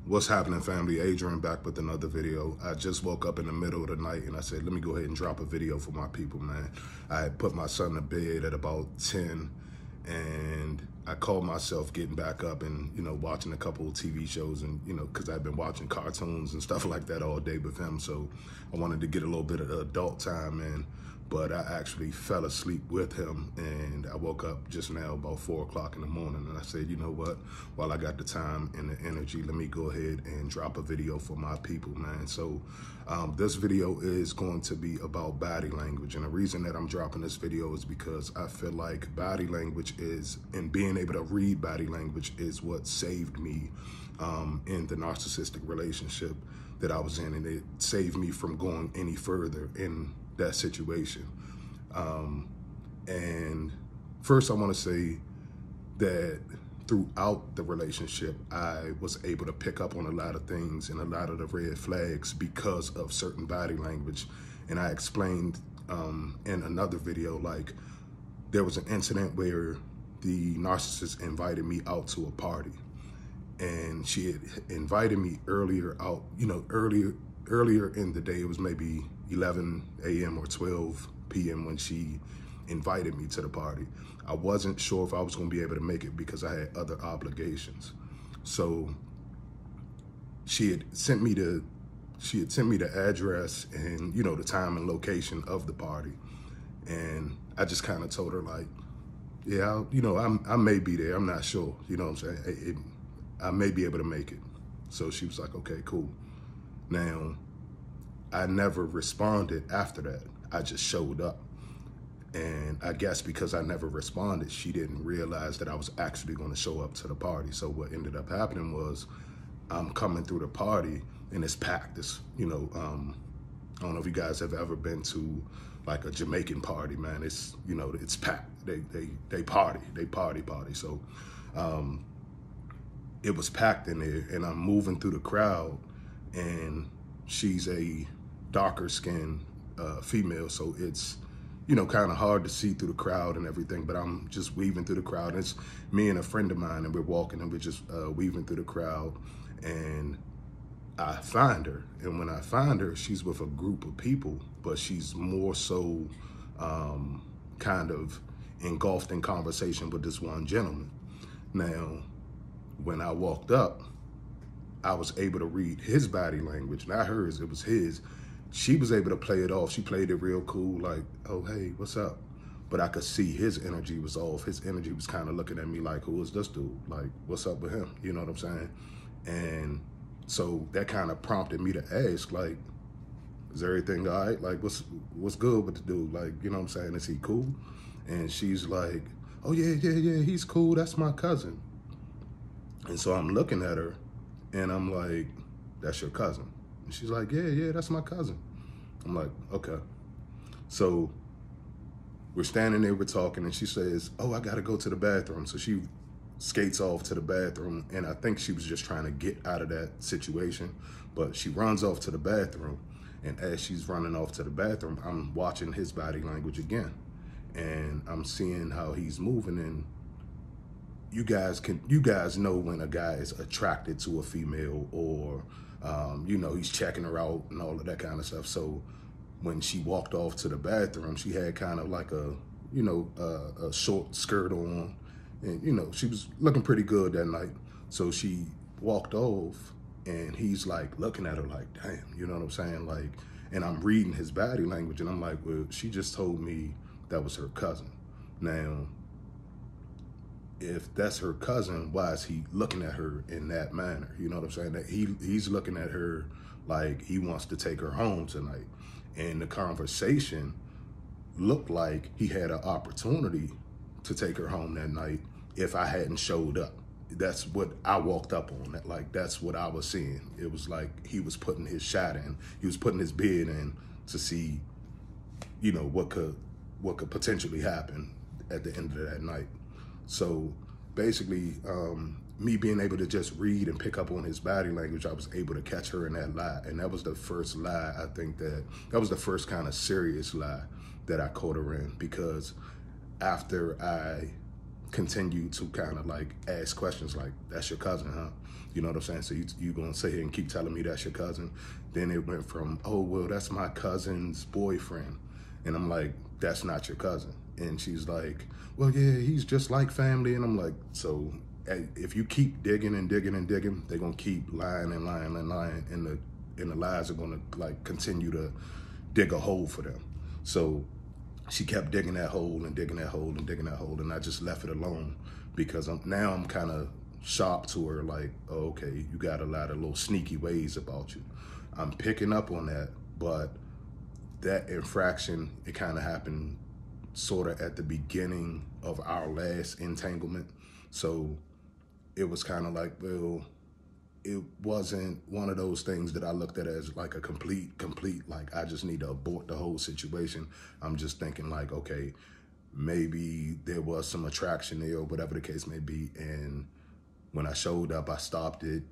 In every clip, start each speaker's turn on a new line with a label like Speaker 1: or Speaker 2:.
Speaker 1: What's happening, family? Adrian back with another video. I just woke up in the middle of the night and I said, let me go ahead and drop a video for my people, man. I had put my son to bed at about 10 and I called myself getting back up and, watching a couple of TV shows and, because I've been watching cartoons and stuff like that all day with him. So I wanted to get a little bit of adult time in. But I actually fell asleep with him and I woke up just now about 4 o'clock in the morning and I said, you know what, while I got the time and the energy, let me go ahead and drop a video for my people, man. So this video is going to be about body language. And the reason that I'm dropping this video is because I feel like body language is, and being able to read body language is what saved me in the narcissistic relationship that I was in, and it saved me from going any further in that situation. And first I want to say that throughout the relationship, I was able to pick up on a lot of things and a lot of the red flags because of certain body language. And I explained in another video, like there was an incident where the narcissist invited me out to a party, and she had invited me earlier out, earlier in the day. It was maybe 11 a.m. or 12 p.m. when she invited me to the party. I wasn't sure if I was going to be able to make it because I had other obligations. So she had sent me the address and, the time and location of the party. And I just kind of told her, like, yeah, I may be there. I'm not sure. You know what I'm saying? I may be able to make it. So she was like, okay, cool. Now, I never responded after that. I just showed up. And I guess because I never responded, she didn't realize that I was actually going to show up to the party. So what ended up happening was I'm coming through the party and it's packed. It's, I don't know if you guys have ever been to like a Jamaican party, man. It's, it's packed. They party. So it was packed in there, and I'm moving through the crowd, and she's a darker skinned female, so it's kind of hard to see through the crowd and everything, but I'm just weaving through the crowd. And it's me and a friend of mine, and we're walking and we're just weaving through the crowd, and I find her. And when I find her, she's with a group of people, but she's more so kind of engulfed in conversation with this one gentleman. Now, when I walked up, I was able to read his body language, not hers, it was his. She was able to play it off. She played it real cool, like, oh, hey, what's up? But I could see his energy was off. His energy was kind of looking at me like, who is this dude? Like, what's up with him? You know what I'm saying? And so that kind of prompted me to ask, like, is everything all right? Like, what's good with the dude? Like, you know what I'm saying? Is he cool? And she's like, oh, yeah, he's cool. That's my cousin. And so I'm looking at her and I'm like, that's your cousin? And she's like, yeah, that's my cousin. I'm like, okay. So we're standing there, we're talking, and she says, oh, I gotta go to the bathroom. So she skates off to the bathroom, and I think she was just trying to get out of that situation, but she runs off to the bathroom. And as she's running off to the bathroom, I'm watching his body language again. And I'm seeing how he's moving, and you guys know when a guy is attracted to a female, or he's checking her out and all of that kind of stuff. So when she walked off to the bathroom, she had kind of like a short skirt on, and she was looking pretty good that night. So she walked off, and he's like looking at her like, damn, you know what I'm saying? Like, and I'm reading his body language, and I'm like, well, she just told me that was her cousin. Now, if that's her cousin, why is he looking at her in that manner? You know what I'm saying? That he's looking at her like he wants to take her home tonight. And the conversation looked like he had an opportunity to take her home that night if I hadn't showed up. That's what I walked up on. Like, that's what I was seeing. It was like he was putting his shot in. He was putting his bid in to see, what could potentially happen at the end of that night. So basically, me being able to just read and pick up on his body language, I was able to catch her in that lie. And that was the first lie, I think that was the first kind of serious lie that I caught her in, because after I continued to kind of like ask questions like, that's your cousin, huh? You know what I'm saying? So you gonna sit here and keep telling me that's your cousin? Then it went from, oh, well, that's my cousin's boyfriend. And I'm like, that's not your cousin. And she's like, well, yeah, he's just like family. And I'm like, so if you keep digging and digging and digging, they're gonna keep lying and lying and lying, and the lies are gonna like continue to dig a hole for them. So she kept digging that hole and digging that hole and digging that hole, and I just left it alone because now I'm kind of sharp to her, like, oh, okay, you got a lot of little sneaky ways about you. I'm picking up on that, but that infraction, it kind of happened sort of at the beginning of our last entanglement. So it was kind of like, well, it wasn't one of those things that I looked at as like a complete, like I just need to abort the whole situation. I'm just thinking like, okay, maybe there was some attraction there or whatever the case may be. And when I showed up, I stopped it.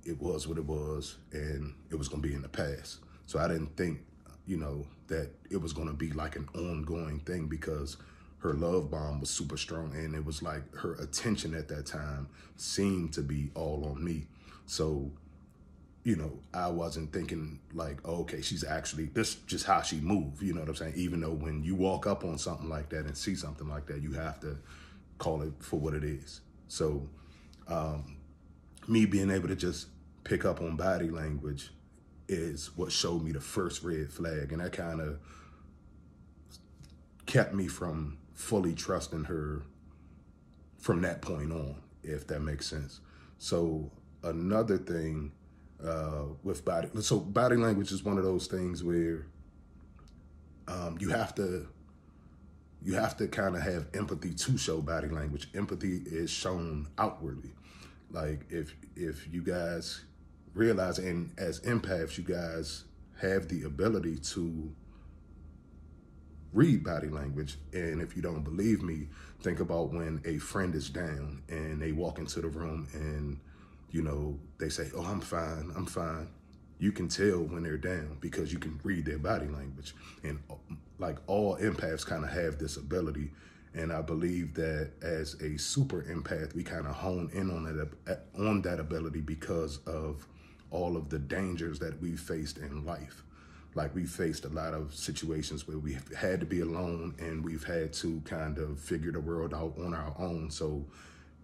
Speaker 1: It was what it was, and it was gonna be in the past. So I didn't think, you know, that it was gonna be like an ongoing thing because her love bomb was super strong, and it was like her attention at that time seemed to be all on me. So, you know, I wasn't thinking like, oh, okay, she's actually, this just how she moved, you know what I'm saying? Even though when you walk up on something like that and see something like that, you have to call it for what it is. So me being able to just pick up on body language is what showed me the first red flag. And that kind of kept me from fully trusting her from that point on, if that makes sense. So another thing with body language is one of those things where you have to kind of have empathy to show body language. Empathy is shown outwardly. Like if you guys realize, and as empaths, you guys have the ability to read body language. And if you don't believe me, think about when a friend is down and they walk into the room and, you know, they say, oh, I'm fine, I'm fine. You can tell when they're down because you can read their body language. And like all empaths kind of have this ability. And I believe that as a super empath, we kind of hone in on that ability because of all of the dangers that we've faced in life. Like we faced a lot of situations where we had to be alone and we've had to kind of figure the world out on our own. So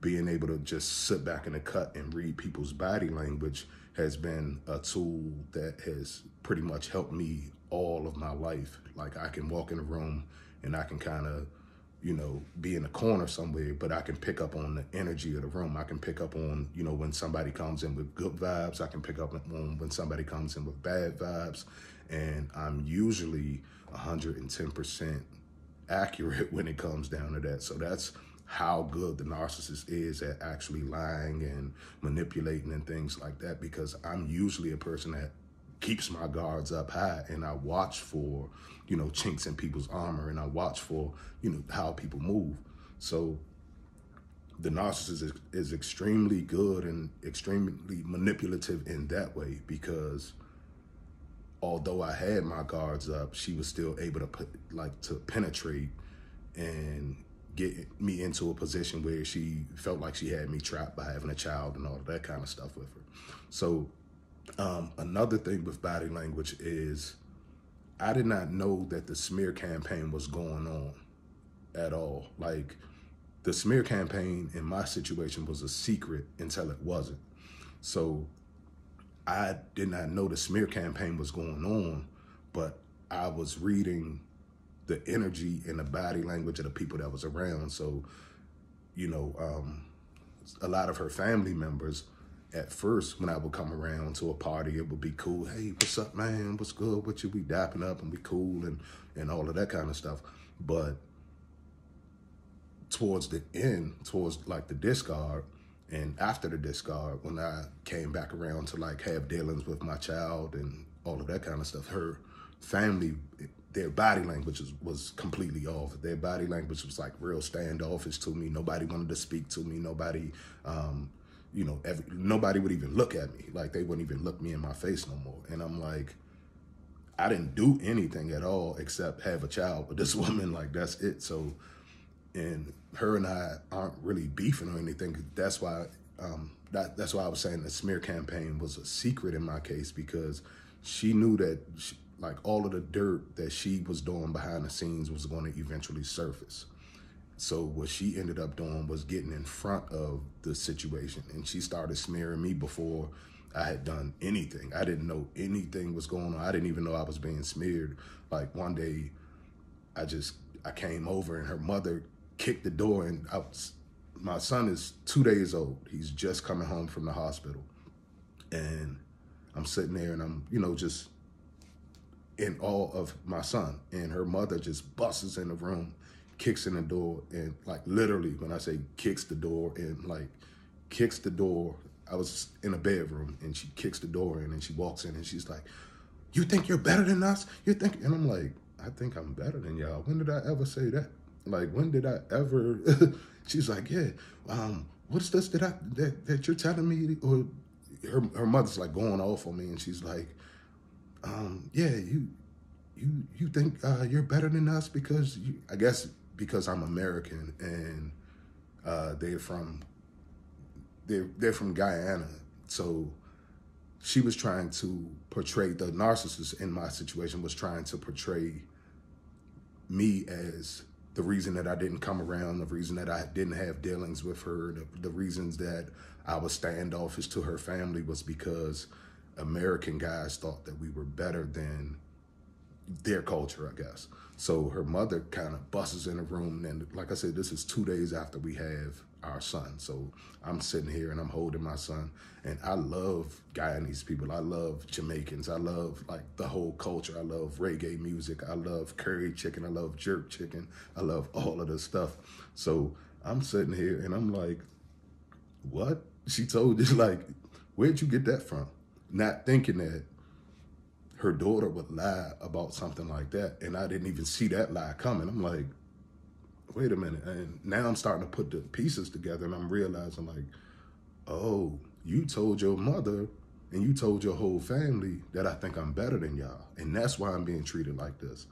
Speaker 1: being able to just sit back in the cut and read people's body language has been a tool that has pretty much helped me all of my life. Like I can walk in a room and I can kind of, you know, be in a corner somewhere, but I can pick up on the energy of the room. I can pick up on, you know, when somebody comes in with good vibes. I can pick up on when somebody comes in with bad vibes. And I'm usually 110% accurate when it comes down to that. So that's how good the narcissist is at actually lying and manipulating and things like that, because I'm usually a person that keeps my guards up high, and I watch for, you know, chinks in people's armor, and I watch for, you know, how people move. So the narcissist is extremely good and extremely manipulative in that way, because although I had my guards up, she was still able to penetrate and get me into a position where she felt like she had me trapped by having a child and all of that kind of stuff with her. So another thing with body language is I did not know that the smear campaign was going on at all. Like the smear campaign in my situation was a secret until it wasn't. So I did not know the smear campaign was going on, but I was reading the energy and the body language of the people that was around. So, you know, a lot of her family members, at first, when I would come around to a party, it would be cool. Hey, what's up, man? What's good with you? We dapping up and we cool and all of that kind of stuff. But towards the end, towards like the discard, and after the discard, when I came back around to like have dealings with my child and all of that kind of stuff, her family, their body language was completely off. Their body language was like real standoffish to me. Nobody wanted to speak to me. Nobody, you know, nobody would even look at me. Like they wouldn't even look me in my face no more. And I'm like, I didn't do anything at all except have a child with this woman. Like that's it. So and her and I aren't really beefing or anything. That's why that's why I was saying the smear campaign was a secret in my case, because she knew that like all of the dirt that she was doing behind the scenes was going to eventually surface. So what she ended up doing was getting in front of the situation, and she started smearing me before I had done anything. I didn't know anything was going on. I didn't even know I was being smeared. Like one day I came over and her mother kicked the door, and my son is 2 days old. He's just coming home from the hospital. And I'm sitting there and I'm, just in awe of my son. And her mother just busts in the room, kicks in the door, and like literally when I say kicks the door, and like kicks the door, I was in a bedroom and she kicks the door in and she walks in and she's like, "You think you're better than us? And I'm like, I think I'm better than y'all. When did I ever say that? Like, when did I ever? She's like, yeah, what's this that you're telling me? Or her mother's like going off on me, and she's like, yeah, you think you're better than us because I guess because I'm American and they're from Guyana. So she was trying to portray, the narcissist in my situation was trying to portray me as the reason that I didn't come around, the reason that I didn't have dealings with her, the reasons that I was standoffish to her family was because American guys thought that we were better than their culture, I guess. So her mother kind of busts in the room, and like I said, this is 2 days after we have our son. So I'm sitting here and I'm holding my son, and I love Guyanese people. I love Jamaicans. I love like the whole culture. I love reggae music. I love curry chicken. I love jerk chicken. I love all of this stuff. So I'm sitting here and I'm like, what? She told you, like, where'd you get that from? Not thinking that her daughter would lie about something like that. And I didn't even see that lie coming. I'm like, wait a minute. And now I'm starting to put the pieces together and I'm realizing like, oh, you told your mother and you told your whole family that I think I'm better than y'all. And that's why I'm being treated like this.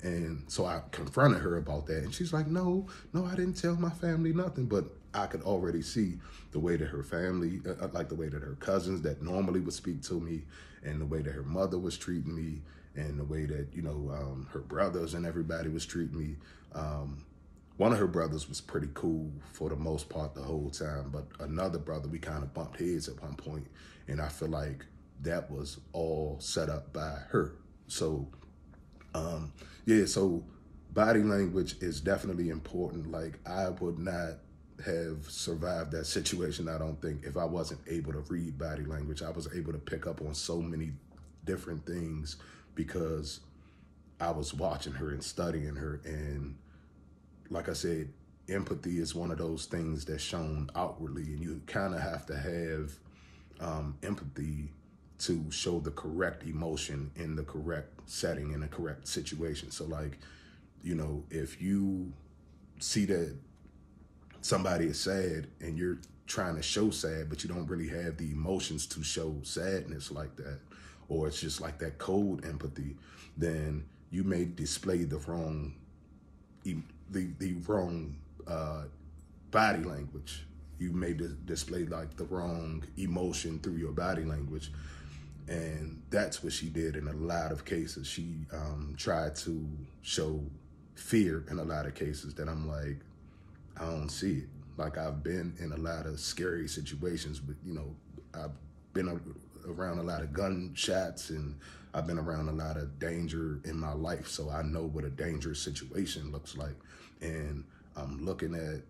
Speaker 1: And so I confronted her about that. And she's like, no, I didn't tell my family nothing. But I could already see the way that her family, like the way that her cousins that normally would speak to me, and the way that her mother was treating me, and the way that, her brothers and everybody was treating me. One of her brothers was pretty cool for the most part the whole time, but another brother, we kind of bumped heads at one point, and I feel like that was all set up by her. So, so body language is definitely important. Like, I would not have survived that situation, I don't think, if I wasn't able to read body language. I was able to pick up on so many different things because I was watching her and studying her. And like I said, empathy is one of those things that's shown outwardly, and you kind of have to have empathy to show the correct emotion in the correct setting, in the correct situation. So like, if you see that somebody is sad and you're trying to show sad, but you don't really have the emotions to show sadness like that, or it's just like that cold empathy, then you may display the wrong body language. You may display like the wrong emotion through your body language. And that's what she did in a lot of cases. She tried to show fear in a lot of cases that I'm like, I don't see it. Like, I've been in a lot of scary situations, but, I've been around a lot of gunshots, and I've been around a lot of danger in my life. So I know what a dangerous situation looks like. And I'm looking at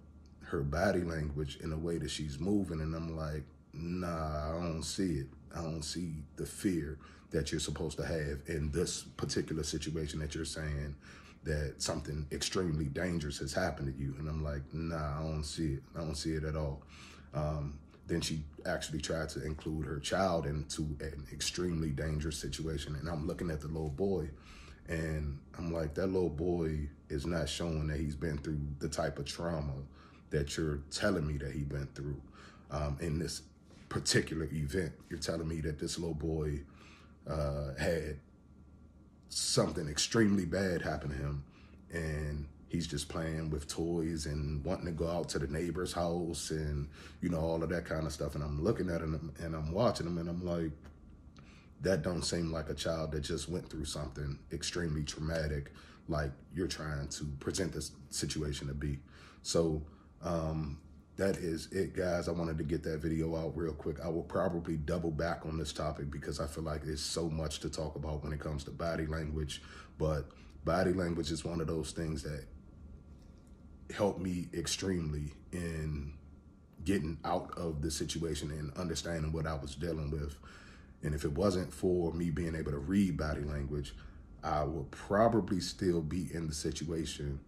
Speaker 1: her body language in the way that she's moving, and I'm like, nah, I don't see it. I don't see the fear that you're supposed to have in this particular situation that you're saying that something extremely dangerous has happened to you. And I'm like, nah, I don't see it. I don't see it at all. Then she actually tried to include her child into an extremely dangerous situation. And I'm looking at the little boy, and I'm like, that little boy is not showing that he's been through the type of trauma that you're telling me that he went through in this particular event. You're telling me that this little boy had something extremely bad happen to him, and he's just playing with toys and wanting to go out to the neighbor's house and, you know, all of that kind of stuff. And I'm looking at him and I'm watching him and I'm like, that don't seem like a child that just went through something extremely traumatic like you're trying to present this situation to be. So that is it, guys. I wanted to get that video out real quick. I will probably double back on this topic because I feel like there's so much to talk about when it comes to body language. But body language is one of those things that helped me extremely in getting out of the situation and understanding what I was dealing with. And if it wasn't for me being able to read body language, I would probably still be in the situation,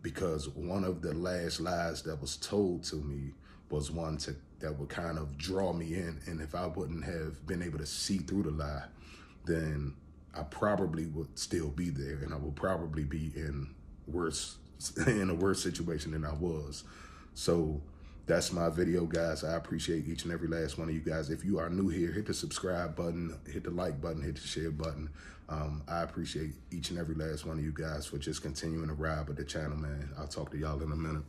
Speaker 1: because one of the last lies that was told to me was one that would kind of draw me in. And if I wouldn't have been able to see through the lie, then I probably would still be there, and I would probably be in a worse situation than I was. So that's my video, guys. I appreciate each and every last one of you guys. If you are new here, hit the subscribe button, hit the like button, hit the share button. I appreciate each and every last one of you guys for just continuing to ride with the channel, man. I'll talk to y'all in a minute.